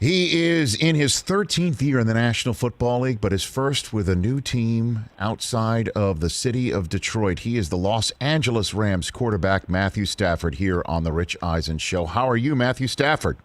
He is in his 13th year in the National Football League, but his first with a new team outside of the city of Detroit. He is the Los Angeles Rams quarterback, Matthew Stafford, here on the Rich Eisen Show. How are you, Matthew Stafford?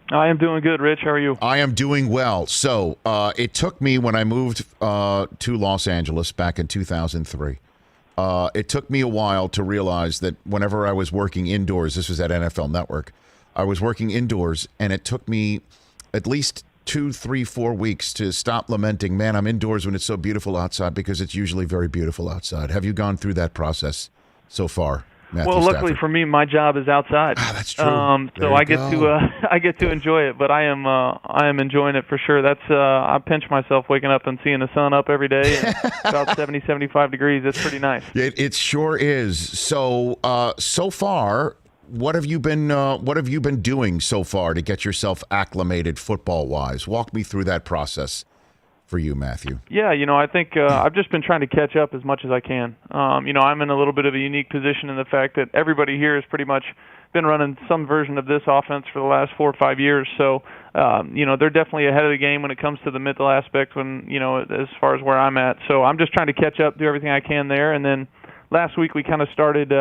I am doing good, Rich. How are you? I am doing well. So it took me, when I moved to Los Angeles back in 2003, it took me a while to realize that whenever I was working indoors, this was at NFL Network, I was working indoors, and it took me at least 2, 3, 4 weeks to stop lamenting, man, I'm indoors when it's so beautiful outside, because it's usually very beautiful outside. Have you gone through that process so far, Matthew Well, luckily Stafford? for me, my job is outside. That's true. So I get to enjoy it, but I am enjoying it for sure. That's I pinch myself waking up and seeing the sun up every day, and about 70, 75 degrees. It's pretty nice. It sure is. So so far, what have you been doing so far to get yourself acclimated football-wise? Walk me through that process for you, Matthew. Yeah, I think I've just been trying to catch up as much as I can. I'm in a little bit of a unique position in the fact that everybody here has pretty much been running some version of this offense for the last 4 or 5 years. So, they're definitely ahead of the game when it comes to the mental aspect as far as where I'm at. So I'm just trying to catch up, do everything I can there. And then last week we kind of started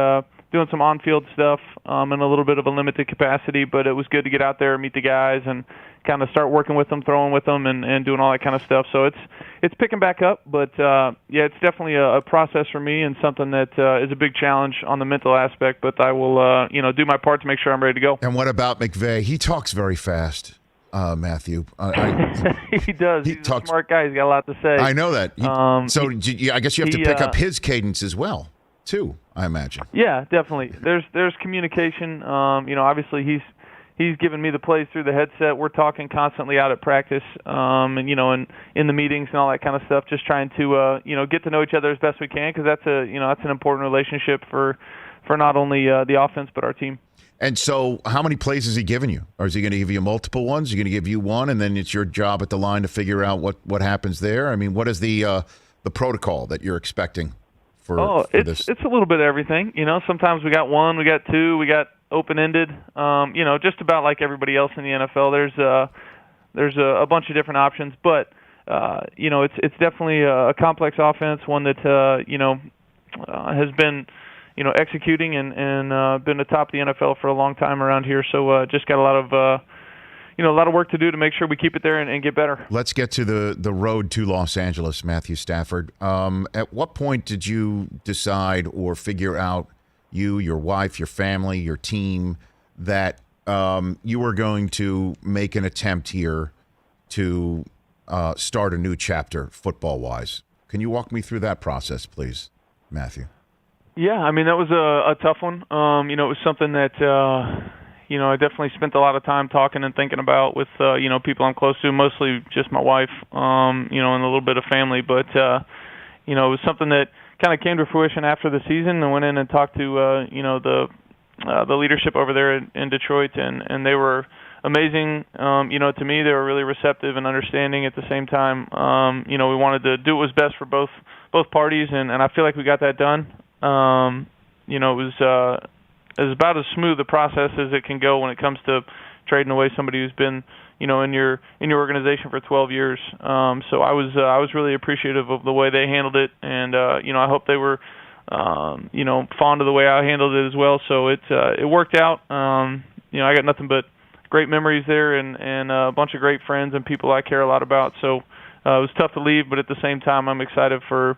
doing some on-field stuff in a little bit of a limited capacity, but it was good to get out there, meet the guys, and kind of start working with them, throwing with them, and doing all that kind of stuff. So it's picking back up, but it's definitely a process for me and something that is a big challenge on the mental aspect. But I will do my part to make sure I'm ready to go. And what about McVay? He talks very fast, Matthew. He does. He's a smart guy. He's got a lot to say. I know that. I guess you have to pick up his cadence as well, too, I imagine. Yeah, definitely. There's communication. Obviously he's giving me the plays through the headset. We're talking constantly out at practice, and in the meetings and all that kind of stuff. Just trying to get to know each other as best we can, because that's an important relationship for not only the offense but our team. And so, how many plays has he given you? Or is he going to give you multiple ones? Is he going to give you one, and then it's your job at the line to figure out what happens there? I mean, what is the protocol that you're expecting? It's a little bit of everything. Sometimes we got one, we got two, we got open-ended. Just about like everybody else in the NFL. There's a bunch of different options, but it's definitely a complex offense, one that has been executing and been atop the NFL for a long time around here. So just got a lot of work to do to make sure we keep it there and get better. Let's get to the road to Los Angeles, Matthew Stafford. At what point did you decide or figure out, you, your wife, your family, your team, that you were going to make an attempt here to start a new chapter football-wise? Can you walk me through that process, please, Matthew? Yeah, I mean, that was a tough one. It was something that I definitely spent a lot of time talking and thinking about with people I'm close to, mostly just my wife, and a little bit of family. But it was something that kind of came to fruition after the season, and went in and talked to the leadership over there in Detroit, and they were amazing. To me, they were really receptive and understanding at the same time. We wanted to do what was best for both parties, and I feel like we got that done. It was about as smooth a process as it can go when it comes to trading away somebody who's been, in your organization for 12 years. So I was really appreciative of the way they handled it, and I hope they were, fond of the way I handled it as well. So it worked out. I got nothing but great memories there, and a bunch of great friends and people I care a lot about. So it was tough to leave, but at the same time, I'm excited for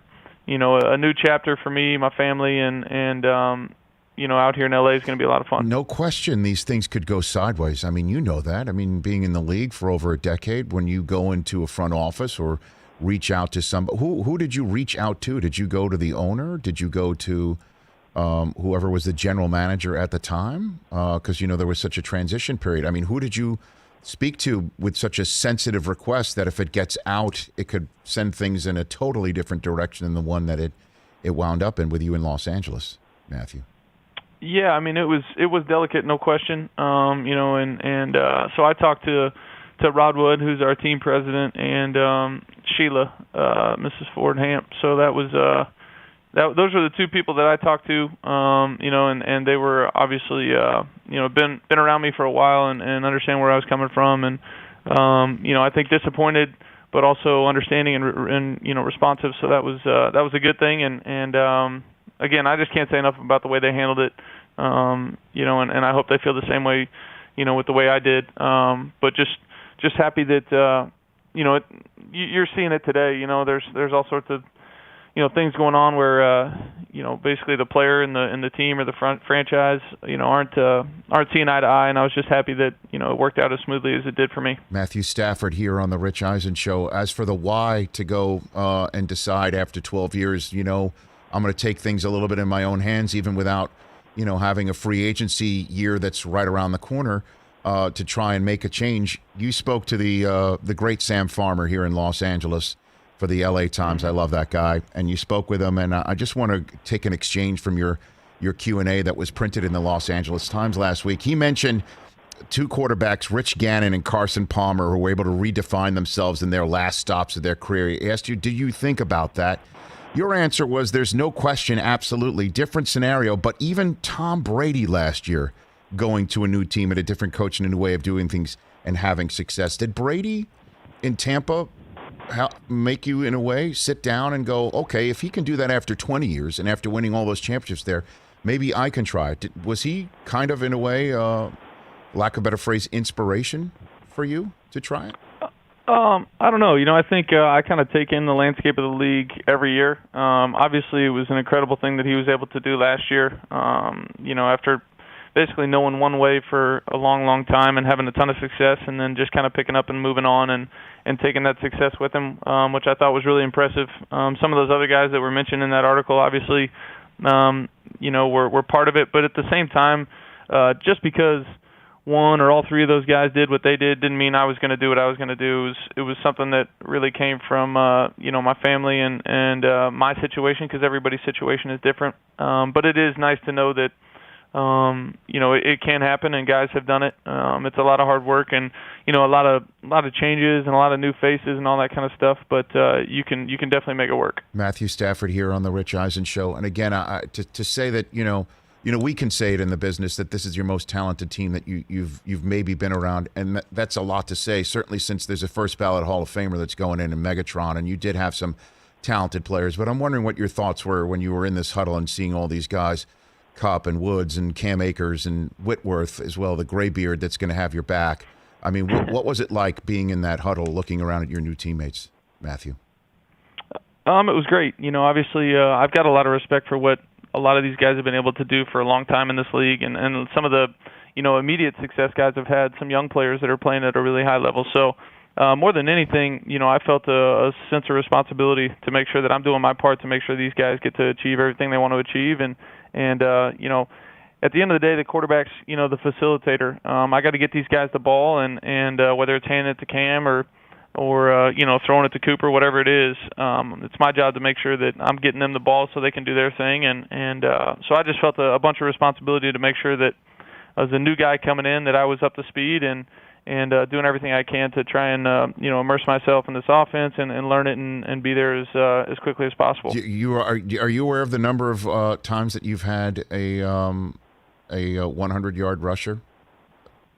a new chapter for me, my family, and out here in LA is going to be a lot of fun. No question these things could go sideways. I mean, you know that. I mean, being in the league for over a decade, when you go into a front office or reach out to somebody, who did you reach out to? Did you go to the owner? Did you go to whoever was the general manager at the time? Because, there was such a transition period. I mean, who did you speak to with such a sensitive request that if it gets out, it could send things in a totally different direction than the one that it wound up in with you in Los Angeles, Matthew? Yeah, I mean, it was delicate, no question. So I talked to Rod Wood, who's our team president, and Sheila, Mrs. Ford Hamp. So that was those are the two people that I talked to, and they were obviously, been around me for a while and understand where I was coming from, and I think disappointed, but also understanding and responsive. So that was a good thing, and again, I just can't say enough about the way they handled it, and I hope they feel the same way, with the way I did. But just happy that you're seeing it today. There's all sorts of things going on where basically the player and the team or the franchise aren't seeing eye to eye, and I was just happy that it worked out as smoothly as it did for me. Matthew Stafford here on the Rich Eisen Show. As for the why to go and decide after 12 years, I'm going to take things a little bit in my own hands, even without having a free agency year that's right around the corner, to try and make a change. You spoke to the great Sam Farmer here in Los Angeles for the LA Times. I love that guy. And you spoke with him, and I just want to take an exchange from your Q&A that was printed in the Los Angeles Times last week. He mentioned two quarterbacks, Rich Gannon and Carson Palmer, who were able to redefine themselves in their last stops of their career. He asked you, do you think about that? Your answer was, there's no question, absolutely. Different scenario, but even Tom Brady last year going to a new team and a different coach and a new way of doing things and having success. Did Brady in Tampa make you, in a way, sit down and go, okay, if he can do that after 20 years and after winning all those championships there, maybe I can try it? Was he kind of, in a way, lack of a better phrase, inspiration for you to try it? I don't know. I think I kind of take in the landscape of the league every year. Obviously, it was an incredible thing that he was able to do last year, after basically knowing one way for a long, long time and having a ton of success, and then just kind of picking up and moving on and taking that success with him, which I thought was really impressive. Some of those other guys that were mentioned in that article, obviously, were part of it. But at the same time, just because one or all three of those guys did what they did didn't mean I was going to do what I was going to do. It was something that really came from my family and my situation, because everybody's situation is different. But it is nice to know that it can happen, and guys have done it. It's a lot of hard work and a lot of changes and a lot of new faces and all that kind of stuff. But you can definitely make it work. Matthew Stafford here on the Rich Eisen Show, and again, to say that we can say it in the business that this is your most talented team that you've maybe been around, and that's a lot to say. Certainly, since there's a first ballot Hall of Famer that's going in Megatron, and you did have some talented players. But I'm wondering what your thoughts were when you were in this huddle and seeing all these guys. Cup and Woods and Cam Akers and Whitworth as well, the graybeard that's going to have your back. I mean, what was it like being in that huddle, looking around at your new teammates, Matthew? It was great. Obviously, I've got a lot of respect for what a lot of these guys have been able to do for a long time in this league, and some of the, immediate success guys have had some young players that are playing at a really high level. So more than anything, I felt a sense of responsibility to make sure that I'm doing my part to make sure these guys get to achieve everything they want to achieve. And at the end of the day, the quarterback's, the facilitator. I got to get these guys the ball, and whether it's handing it to Cam or throwing it to Cooper, whatever it is, it's my job to make sure that I'm getting them the ball so they can do their thing. And so I just felt a bunch of responsibility to make sure that as a new guy coming in, that I was up to speed and doing everything I can to try and immerse myself in this offense and learn it and be there as quickly as possible. Are you aware of the number of times that you've had a 100-yard rusher,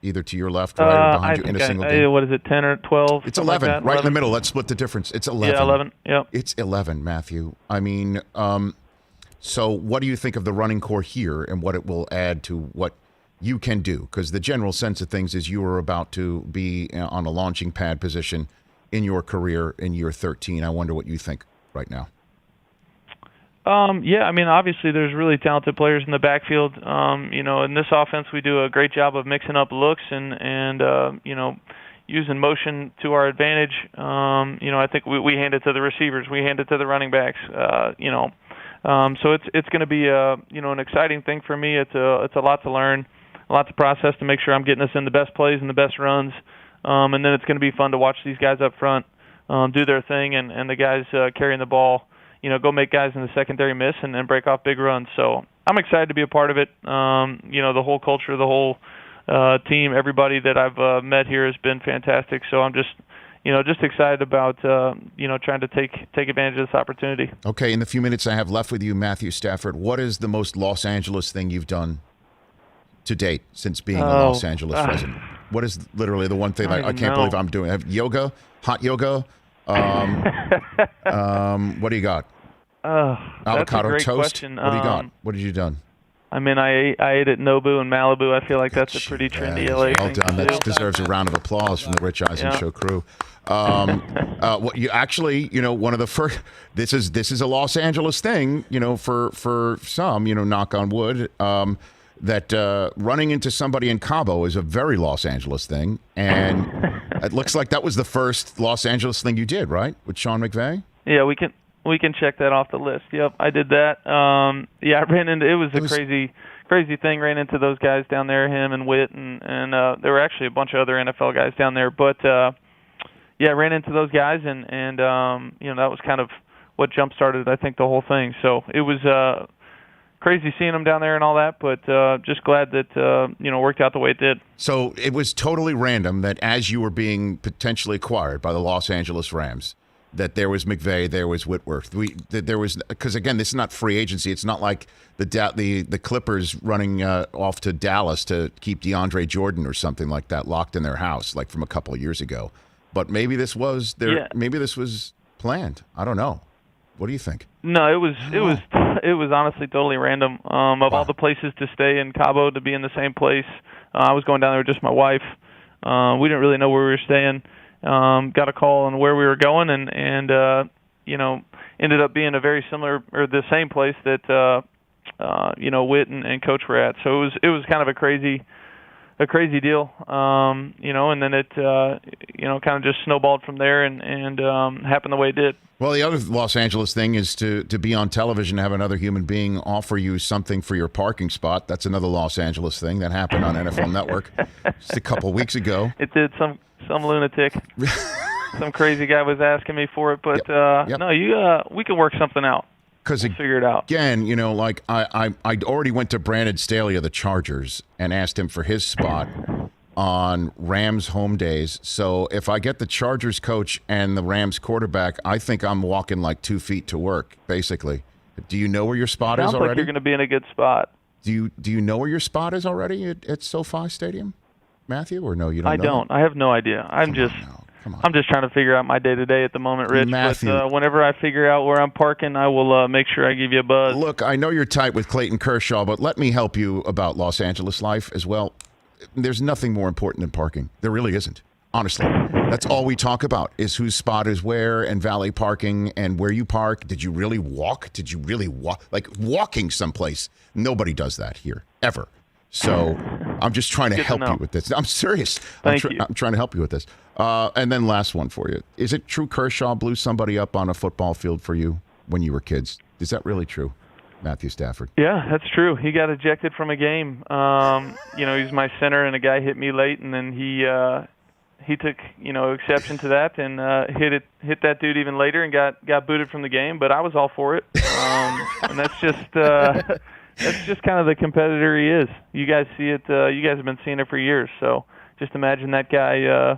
either to your left, right, or behind you in a single game? What is it, 10 or 12? It's 11, like right 11? In the middle. Let's split the difference. It's 11. Yeah, 11. Yep. It's 11, Matthew. I mean, so what do you think of the running core here and what it will add to what you can do? Because the general sense of things is you are about to be on a launching pad position in your career in year 13. I wonder what you think right now. Yeah, I mean, obviously there's really talented players in the backfield. In this offense we do a great job of mixing up looks and using motion to our advantage. I think we hand it to the receivers, we hand it to the running backs. So it's going to be an exciting thing for me. It's a lot to learn, a lot to process to make sure I'm getting us in the best plays and the best runs. And then it's going to be fun to watch these guys up front do their thing, and the guys carrying the ball, go make guys in the secondary miss and break off big runs. So I'm excited to be a part of it. The whole culture, the whole team, everybody that I've met here has been fantastic. So I'm just, just excited about trying to take advantage of this opportunity. Okay, in the few minutes I have left with you, Matthew Stafford, what is the most Los Angeles thing you've done to date since being a Los Angeles resident? What is literally the one thing I can't believe I'm doing? I have yoga, hot yoga. What do you got? Avocado toast. Question. What do you got? What have you done? I mean, I ate at Nobu and Malibu. I feel like that's a pretty trendy LA well thing done. to That do. deserves a round of applause from the Rich Eisen Show crew. What you actually, one of the first. This is a Los Angeles thing, for some, knock on wood. That running into somebody in Cabo is a very Los Angeles thing, and it looks like that was the first Los Angeles thing you did, right, with Sean McVay? Yeah, we can check that off the list. Yep, I did that. I ran into it was crazy thing. Ran into those guys down there, him and Witt, and there were actually a bunch of other NFL guys down there. But ran into those guys, and that was kind of what jump started, I think, the whole thing. So it was crazy seeing them down there and all that, but just glad that worked out the way it did. So it was totally random that as you were being potentially acquired by the Los Angeles Rams, that there was McVay, there was Whitworth. There was, because again, this is not free agency. It's not like the Clippers running off to Dallas to keep DeAndre Jordan or something like that locked in their house, like from a couple of years ago. But maybe this was Maybe this was planned. I don't know. What do you think? No, it was honestly totally random. Of all the places to stay in Cabo, to be in the same place, I was going down there with just my wife. We didn't really know where we were staying. Got a call on where we were going, and ended up being a very similar or the same place that Witt and Coach were at. So it was kind of a crazy deal, and then it kind of just snowballed from there and happened the way it did. Well, the other Los Angeles thing is to be on television and have another human being offer you something for your parking spot. That's another Los Angeles thing that happened on NFL Network just a couple weeks ago. It did. Some lunatic, some crazy guy was asking me for it, but no, we can work something out. Because figure it out. Again, I already went to Brandon Staley of the Chargers and asked him for his spot on Rams home days. So if I get the Chargers coach and the Rams quarterback, I think I'm walking like 2 feet to work, basically. Do you know where your spot is already? Sounds like you're going to be in a good spot. Do you know where your spot is already at SoFi Stadium, Matthew? Or no, you don't know? I don't. I have no idea. I'm just trying to figure out my day-to-day at the moment, Rich. Matthew. But whenever I figure out where I'm parking, I will make sure I give you a buzz. Look, I know you're tight with Clayton Kershaw, but let me help you about Los Angeles life as well. There's nothing more important than parking. There really isn't. Honestly, that's all we talk about is whose spot is where and valet parking and where you park. Did you really walk? Like walking someplace? Nobody does that here, ever. So I'm just trying to help you with this. I'm serious. I'm trying to help you with this. And then last one for you. Is it true Kershaw blew somebody up on a football field for you when you were kids? Is that really true, Matthew Stafford? Yeah, that's true. He got ejected from a game. He's my center, and a guy hit me late, and then he took exception to that and hit that dude even later and got booted from the game. But I was all for it, and that's just kind of the competitor he is. You guys see it. You guys have been seeing it for years. So just imagine that guy,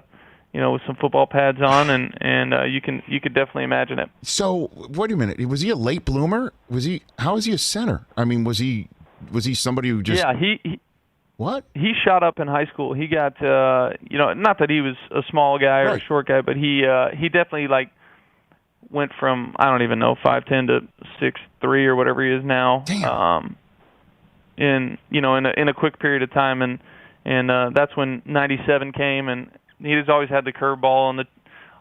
with some football pads on, and you could definitely imagine it. So wait a minute. Was he a late bloomer? How is he a center? I mean, was he somebody who just? Yeah, he What? He shot up in high school. He got, not that he was a small guy or a short guy, but he definitely went from, I don't even know, 5'10" to 6'3" or whatever he is now. Damn. In a quick period of time, and that's when '97 came, and he has always had the curveball and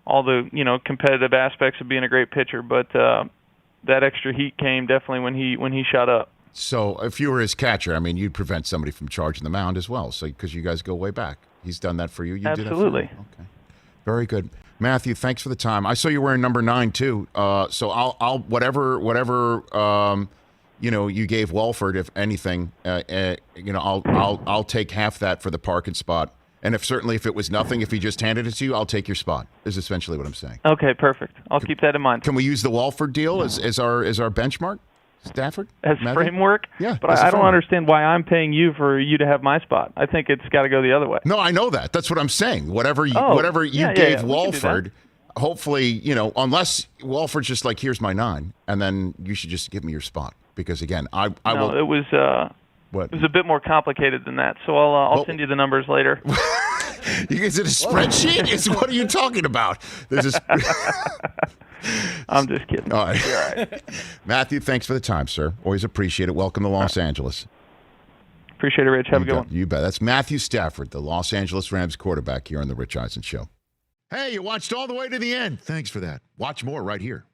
all the competitive aspects of being a great pitcher, but that extra heat came definitely when he shot up. So if you were his catcher, I mean, you'd prevent somebody from charging the mound as well. So because you guys go way back, he's done that for you. You Absolutely. Do that for him? Okay, very good, Matthew. Thanks for the time. I saw you wearing number 9 too. So I'll whatever you gave Walford, if anything, I'll take half that for the parking spot. And if it was nothing, if he just handed it to you, I'll take your spot. Is essentially what I'm saying. Okay, perfect. I'll keep that in mind. Can we use the Walford deal as our benchmark? Stafford? as Matthew? framework. Yeah, but as a I don't framework. understand why I'm paying you for you to have my spot. I think it's got to go the other way. No, I know that. That's what I'm saying. Whatever you Oh, gave yeah, we can do Walford, hopefully, unless Walford's just like, here's my 9, and then you should just give me your spot. Because, again, I will. It was What? it was a bit more complicated than that. So I'll send you the numbers later. Is it a spreadsheet? What are you talking about? I'm just kidding. All right. Matthew, thanks for the time, sir. Always appreciate it. Welcome to Los Angeles. Appreciate it, Rich. Have a good one. You bet. That's Matthew Stafford, the Los Angeles Rams quarterback here on the Rich Eisen Show. Hey, you watched all the way to the end. Thanks for that. Watch more right here.